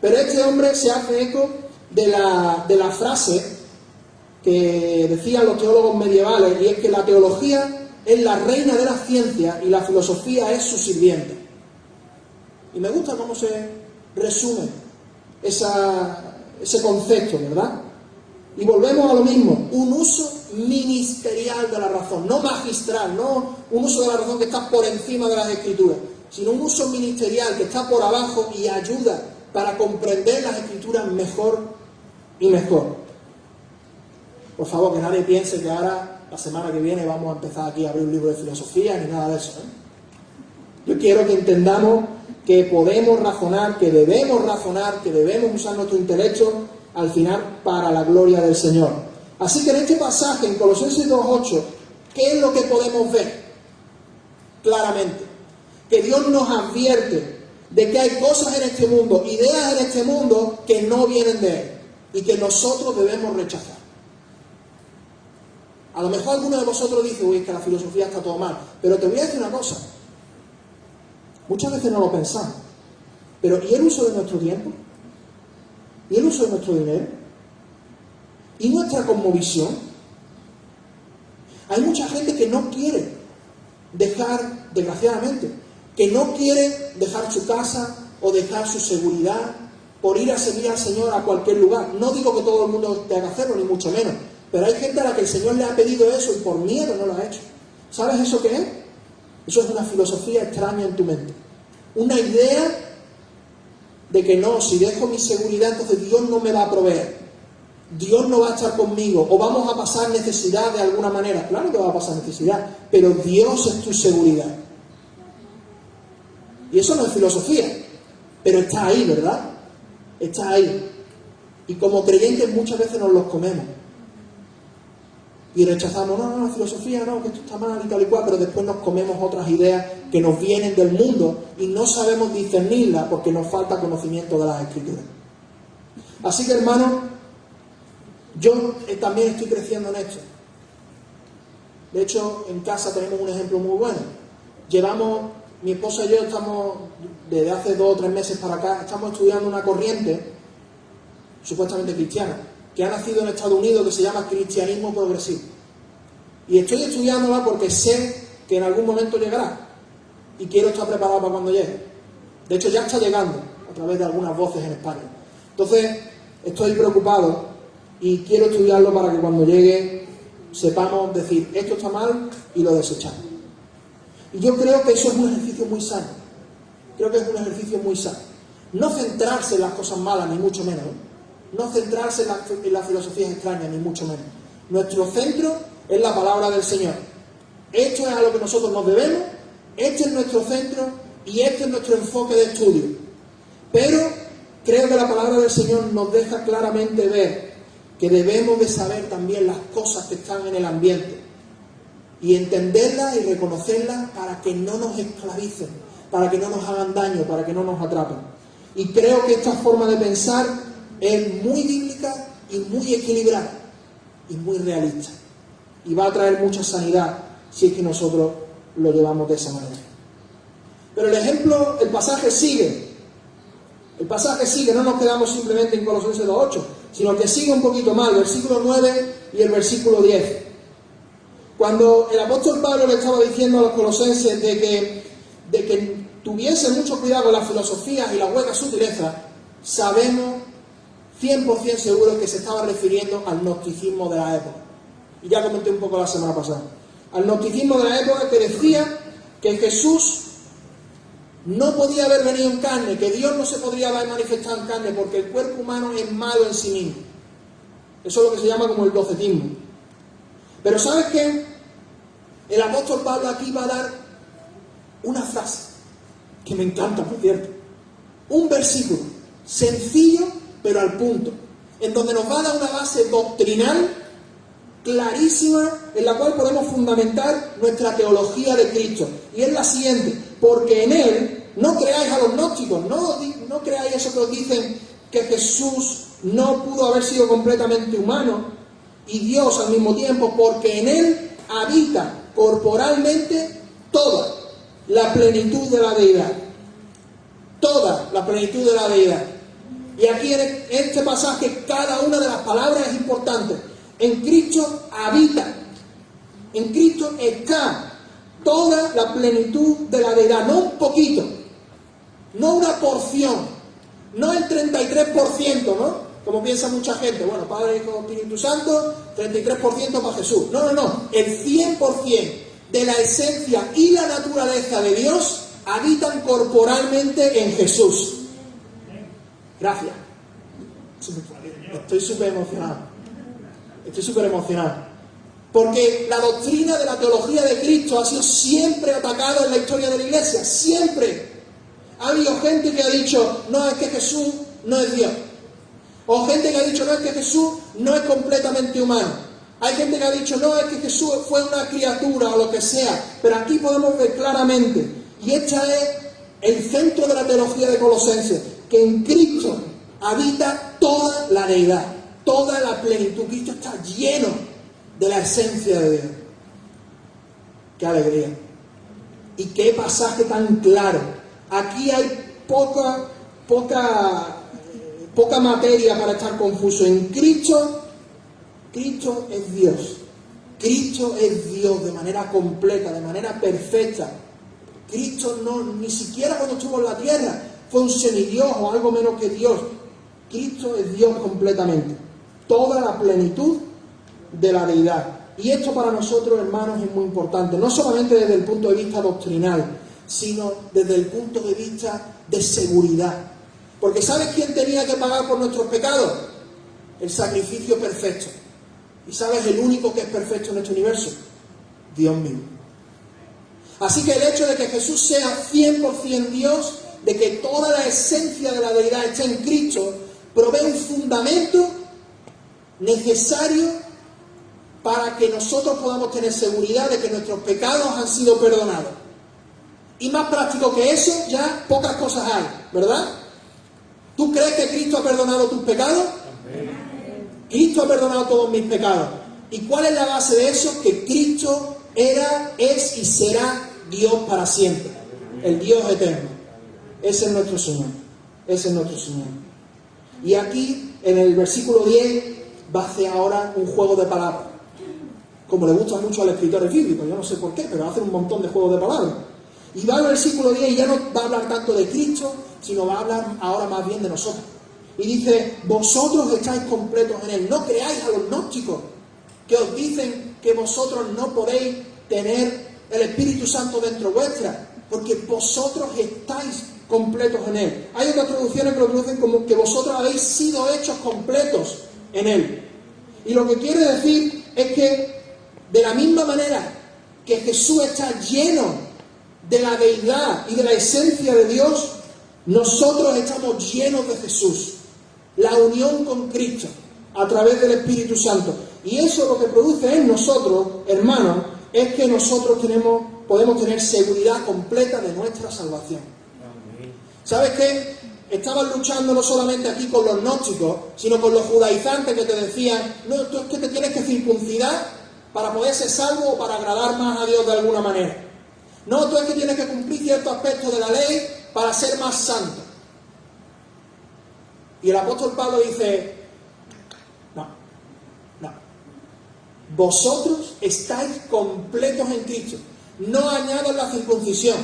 Pero este hombre se hace eco de la frase que decían los teólogos medievales, y es que la teología es la reina de la ciencia y la filosofía es su sirviente. Y me gusta cómo se resume ese concepto, ¿verdad? Y volvemos a lo mismo, un uso ministerial de la razón, no magistral, no un uso de la razón que está por encima de las Escrituras, sino un uso ministerial que está por abajo y ayuda para comprender las Escrituras mejor y mejor. Por favor, que nadie piense que ahora, la semana que viene, vamos a empezar aquí a abrir un libro de filosofía ni nada de eso, Yo quiero que entendamos que podemos razonar, que debemos usar nuestro intelecto al final para la gloria del Señor. Así que en este pasaje, en Colosenses 2:8, ¿qué es lo que podemos ver? Claramente, que Dios nos advierte de que hay cosas en este mundo, ideas en este mundo que no vienen de Él y que nosotros debemos rechazar. A lo mejor alguno de vosotros dice, uy, es que la filosofía está todo mal, pero te voy a decir una cosa. Muchas veces no lo pensamos, pero ¿y el uso de nuestro tiempo? ¿Y el uso de nuestro dinero? ¿Y nuestra cosmovisión? Hay mucha gente que no quiere dejar, desgraciadamente, que no quiere dejar su casa o dejar su seguridad por ir a servir al Señor a cualquier lugar. No digo que todo el mundo tenga que hacerlo, ni mucho menos, pero hay gente a la que el Señor le ha pedido eso y por miedo no lo ha hecho. ¿Sabes eso qué es? Eso es una filosofía extraña en tu mente. Una idea de que no, si dejo mi seguridad, entonces Dios no me va a proveer. Dios no va a estar conmigo, o vamos a pasar necesidad de alguna manera. Claro que va a pasar necesidad, pero Dios es tu seguridad. Y eso no es filosofía, pero está ahí, ¿verdad? Está ahí. Y como creyentes muchas veces nos los comemos. Y rechazamos, no, la filosofía no, que esto está mal y tal y cual, pero después nos comemos otras ideas que nos vienen del mundo y no sabemos discernirlas porque nos falta conocimiento de las Escrituras. Así que, hermanos, yo también estoy creciendo en esto. De hecho, en casa tenemos un ejemplo muy bueno. Mi esposa y yo estamos, desde hace 2 o 3 meses para acá, estamos estudiando una corriente supuestamente cristiana, que ha nacido en Estados Unidos, que se llama cristianismo progresivo. Y estoy estudiándola porque sé que en algún momento llegará. Y quiero estar preparado para cuando llegue. De hecho, ya está llegando, a través de algunas voces en España. Entonces, estoy preocupado y quiero estudiarlo para que cuando llegue sepamos decir, esto está mal y lo desechamos. Y yo creo que eso es un ejercicio muy sano. Creo que es un ejercicio muy sano. No centrarse en las cosas malas, ni mucho menos. No centrarse en las filosofías extrañas, ni mucho menos. Nuestro centro es la palabra del Señor. Esto es a lo que nosotros nos debemos, este es nuestro centro y este es nuestro enfoque de estudio. Pero creo que la palabra del Señor nos deja claramente ver que debemos de saber también las cosas que están en el ambiente y entenderlas y reconocerlas para que no nos esclavicen, para que no nos hagan daño, para que no nos atrapen. Y creo que esta forma de pensar es muy bíblica y muy equilibrada y muy realista. Y va a traer mucha sanidad si es que nosotros lo llevamos de esa manera. Pero el pasaje sigue. El pasaje sigue, no nos quedamos simplemente en Colosenses 2:8, sino que sigue un poquito más, el versículo 9 y el versículo 10. Cuando el apóstol Pablo le estaba diciendo a los colosenses de que tuviesen mucho cuidado con las filosofías y las huecas sutilezas, sabemos 100% seguros que se estaba refiriendo al gnosticismo de la época. Y ya comenté un poco la semana pasada. Al gnosticismo de la época que decía que Jesús no podía haber venido en carne, que Dios no se podría haber manifestado en carne porque el cuerpo humano es malo en sí mismo. Eso es lo que se llama como el docetismo. Pero ¿sabes qué? El apóstol Pablo aquí va a dar una frase que me encanta, por cierto. Un versículo sencillo pero al punto, en donde nos va a dar una base doctrinal clarísima en la cual podemos fundamentar nuestra teología de Cristo. Y es la siguiente: porque en Él, no creáis a los gnósticos, no creáis eso que os dicen que Jesús no pudo haber sido completamente humano y Dios al mismo tiempo, porque en Él habita corporalmente toda la plenitud de la deidad. Toda la plenitud de la deidad. Y aquí en este pasaje cada una de las palabras es importante. En Cristo habita, en Cristo está toda la plenitud de la deidad, no un poquito, no una porción, no el 33%, ¿no? Como piensa mucha gente, bueno, Padre, Hijo, Espíritu Santo, 33% para Jesús. No, el 100% de la esencia y la naturaleza de Dios habitan corporalmente en Jesús. Gracias. Estoy súper emocionado. Porque la doctrina de la teología de Cristo ha sido siempre atacada en la historia de la Iglesia. Siempre. Ha habido gente que ha dicho, no, es que Jesús no es Dios. O gente que ha dicho, no, es que Jesús no es completamente humano. Hay gente que ha dicho, no, es que Jesús fue una criatura o lo que sea. Pero aquí podemos ver claramente, y este es el centro de la teología de Colosenses, que en Cristo habita toda la deidad, toda la plenitud. Cristo está lleno de la esencia de Dios. ¡Qué alegría! Y qué pasaje tan claro. Aquí hay poca materia para estar confuso. En Cristo es Dios. Cristo es Dios de manera completa, de manera perfecta. Cristo ni siquiera cuando estuvo en la tierra fue un semidios o algo menos que Dios. Cristo es Dios completamente. Toda la plenitud de la deidad. Y esto para nosotros, hermanos, es muy importante. No solamente desde el punto de vista doctrinal, sino desde el punto de vista de seguridad. Porque ¿sabes quién tenía que pagar por nuestros pecados? El sacrificio perfecto. ¿Y sabes el único que es perfecto en este universo? Dios mismo. Así que el hecho de que Jesús sea 100% Dios, de que toda la esencia de la deidad esté en Cristo, provee un fundamento necesario para que nosotros podamos tener seguridad de que nuestros pecados han sido perdonados. Y más práctico que eso, ya pocas cosas hay, ¿verdad? ¿Tú crees que Cristo ha perdonado tus pecados? Cristo ha perdonado todos mis pecados. ¿Y cuál es la base de eso? Que Cristo era, es y será Dios para siempre. El Dios eterno. Ese es nuestro Señor. Ese es nuestro Señor. Y aquí, en el versículo 10, va a hacer ahora un juego de palabras. Como le gusta mucho al escritor bíblico, yo no sé por qué, pero hace un montón de juegos de palabras. Y va al versículo 10 y ya no va a hablar tanto de Cristo, sino va a hablar ahora más bien de nosotros. Y dice, vosotros estáis completos en Él. No creáis a los gnósticos que os dicen que vosotros no podéis tener el Espíritu Santo dentro vuestra, porque vosotros estáis completos en Él. Hay otras traducciones que lo traducen como que vosotros habéis sido hechos completos en Él. Y lo que quiere decir es que de la misma manera que Jesús está lleno de la deidad y de la esencia de Dios, nosotros estamos llenos de Jesús. La unión con Cristo a través del Espíritu Santo. Y eso lo que produce en nosotros, hermanos, es que nosotros podemos tener seguridad completa de nuestra salvación. ¿Sabes qué? Estaban luchando no solamente aquí con los gnósticos, sino con los judaizantes que te decían, no, tú es que te tienes que circuncidar para poder ser salvo o para agradar más a Dios de alguna manera. No, tú es que tienes que cumplir ciertos aspectos de la ley para ser más santo. Y el apóstol Pablo dice, no. Vosotros estáis completos en Cristo. No añadan la circuncisión,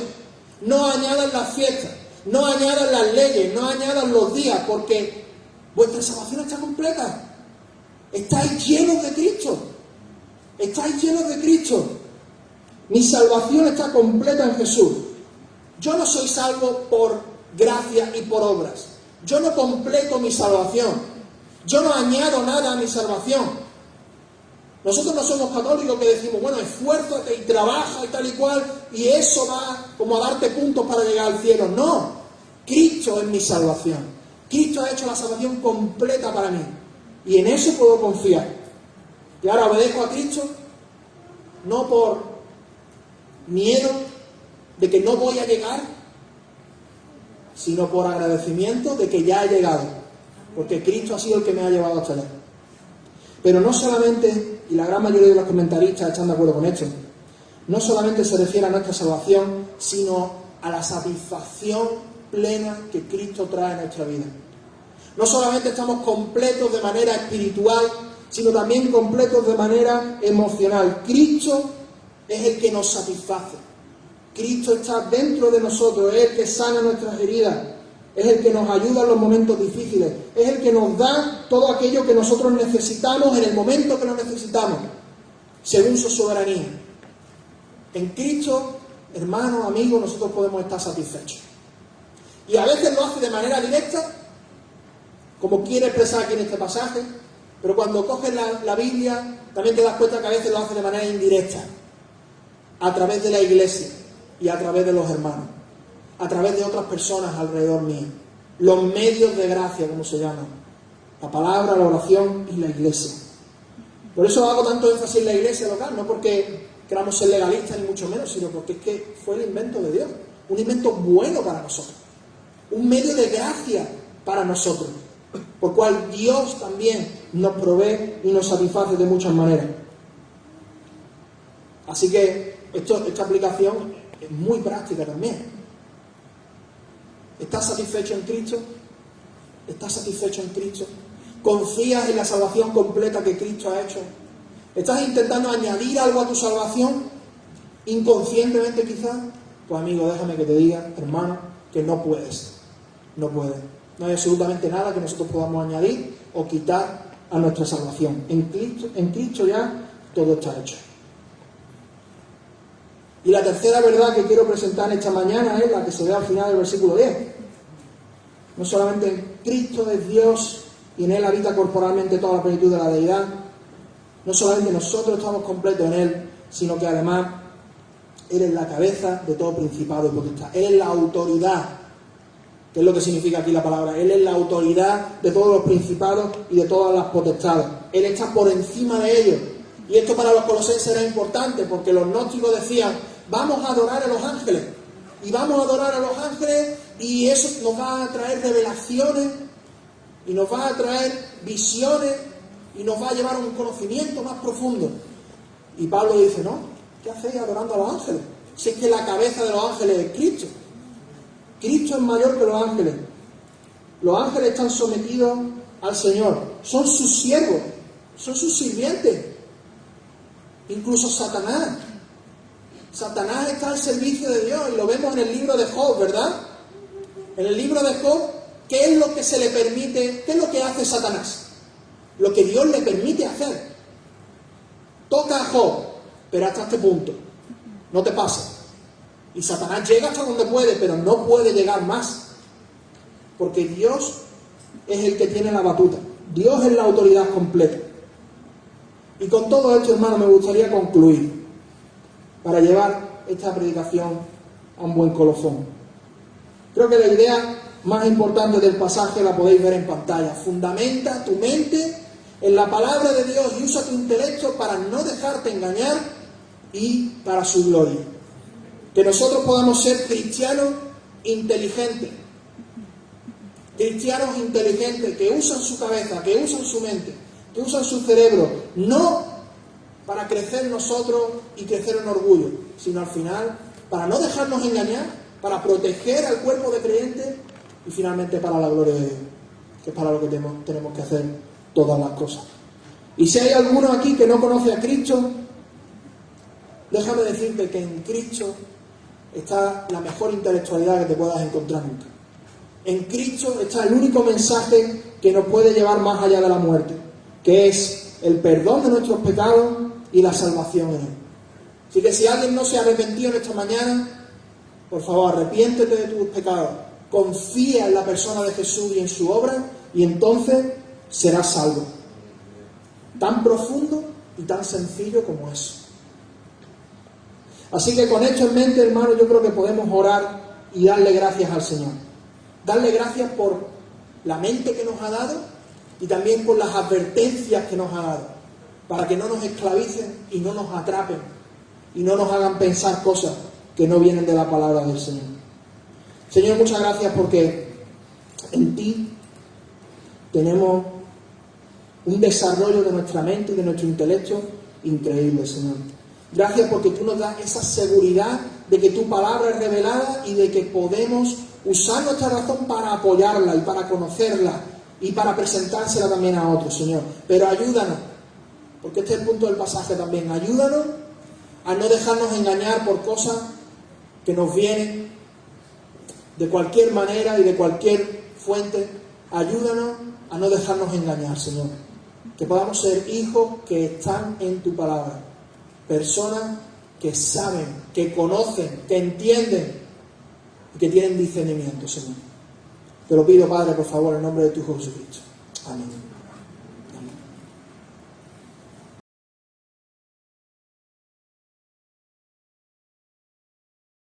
no añadan las fiestas, no añadan las leyes, no añadan los días, porque vuestra salvación está completa. Estáis llenos de Cristo. Estáis llenos de Cristo. Mi salvación está completa en Jesús. Yo no soy salvo por gracia y por obras. Yo no completo mi salvación. Yo no añado nada a mi salvación. Nosotros no somos católicos que decimos, bueno, esfuérzate y trabaja y tal y cual, y eso va como a darte puntos para llegar al cielo. No, Cristo es mi salvación. Cristo ha hecho la salvación completa para mí. Y en eso puedo confiar. Y ahora obedezco a Cristo, no por miedo de que no voy a llegar, sino por agradecimiento de que ya he llegado. Porque Cristo ha sido el que me ha llevado hasta allá. Pero no solamente, y la gran mayoría de los comentaristas están de acuerdo con esto, no solamente se refiere a nuestra salvación, sino a la satisfacción plena que Cristo trae a nuestra vida. No solamente estamos completos de manera espiritual, sino también completos de manera emocional. Cristo es el que nos satisface. Cristo está dentro de nosotros, es el que sana nuestras heridas, es el que nos ayuda en los momentos difíciles, es el que nos da todo aquello que nosotros necesitamos en el momento que lo necesitamos, según su soberanía. En Cristo hermano, amigo, nosotros podemos estar satisfechos. Y a veces lo hace de manera directa, como quiere expresar aquí en este pasaje, pero cuando coges la Biblia, también te das cuenta que a veces lo hace de manera indirecta, a través de la iglesia y a través de los hermanos, a través de otras personas alrededor mío. Los medios de gracia, como se llaman. La palabra, la oración y la iglesia. Por eso hago tanto énfasis en la iglesia local, no porque queramos ser legalistas ni mucho menos, sino porque es que fue el invento de Dios, un invento bueno para nosotros, un medio de gracia para nosotros, por cual Dios también nos provee y nos satisface de muchas maneras. Así que esta aplicación es muy práctica también. ¿Estás satisfecho en Cristo? ¿Estás satisfecho en Cristo? ¿Confías en la salvación completa que Cristo ha hecho? ¿Estás intentando añadir algo a tu salvación? Inconscientemente quizás. Pues amigo, déjame que te diga, hermano, que no puedes. No puedes. No hay absolutamente nada que nosotros podamos añadir o quitar a nuestra salvación. En Cristo ya todo está hecho. Y la tercera verdad que quiero presentar esta mañana es la que se ve al final del versículo 10. No solamente en Cristo es Dios y en Él habita corporalmente toda la plenitud de la deidad. No solamente nosotros estamos completos en Él, sino que además Él es la cabeza de todo principado y potestad. Él es la autoridad, que es lo que significa aquí la palabra. Él es la autoridad de todos los principados y de todas las potestades. Él está por encima de ellos. Y esto para los colosenses era importante, porque los gnósticos decían, vamos a adorar a los ángeles. Y vamos a adorar a los ángeles y eso nos va a traer revelaciones y nos va a traer visiones y nos va a llevar a un conocimiento más profundo. Y Pablo dice, no, ¿qué hacéis adorando a los ángeles? Si es que la cabeza de los ángeles es Cristo. Cristo es mayor que los ángeles. Los ángeles están sometidos al Señor. Son sus siervos, son sus sirvientes. Incluso Satanás. Satanás está al servicio de Dios y lo vemos en el libro de Job, ¿verdad? En el libro de Job, ¿qué es lo que se le permite? ¿Qué es lo que hace Satanás? Lo que Dios le permite hacer. Toca a Job, pero hasta este punto. No te pases. Y Satanás llega hasta donde puede, pero no puede llegar más. Porque Dios es el que tiene la batuta. Dios es la autoridad completa. Y con todo esto, hermano, me gustaría concluir para llevar esta predicación a un buen colofón. Creo que la idea más importante del pasaje la podéis ver en pantalla. Fundamenta tu mente en la palabra de Dios y usa tu intelecto para no dejarte engañar y para su gloria. Que nosotros podamos ser cristianos inteligentes. Cristianos inteligentes que usan su cabeza, que usan su mente, que usan su cerebro, no para crecer nosotros y crecer en orgullo, sino al final para no dejarnos engañar, para proteger al cuerpo de creyentes y finalmente para la gloria de Dios, que es para lo que tenemos que hacer todas las cosas. Y si hay alguno aquí que no conoce a Cristo, déjame decirte que en Cristo está la mejor intelectualidad que te puedas encontrar nunca. En Cristo está el único mensaje que nos puede llevar más allá de la muerte, que es el perdón de nuestros pecados y la salvación en Él. Así que si alguien no se ha arrepentido en esta mañana, por favor, arrepiéntete de tus pecados, confía en la persona de Jesús y en su obra, y entonces serás salvo. Tan profundo y tan sencillo como eso. Así que con esto en mente, hermano, yo creo que podemos orar y darle gracias al Señor. Darle gracias por la mente que nos ha dado y también por las advertencias que nos ha dado, para que no nos esclavicen y no nos atrapen y no nos hagan pensar cosas que no vienen de la palabra del Señor. Señor, muchas gracias porque en ti tenemos un desarrollo de nuestra mente y de nuestro intelecto increíble, Señor. Gracias porque tú nos das esa seguridad de que tu palabra es revelada y de que podemos usar nuestra razón para apoyarla y para conocerla y para presentársela también a otros, Señor. Pero ayúdanos, porque este es el punto del pasaje también, ayúdanos a no dejarnos engañar por cosas que nos vienen de cualquier manera y de cualquier fuente. Ayúdanos a no dejarnos engañar, Señor. Que podamos ser hijos que están en tu palabra. Personas que saben, que conocen, que entienden y que tienen discernimiento, Señor. Te lo pido, Padre, por favor, en nombre de tu Hijo Jesucristo. Amén.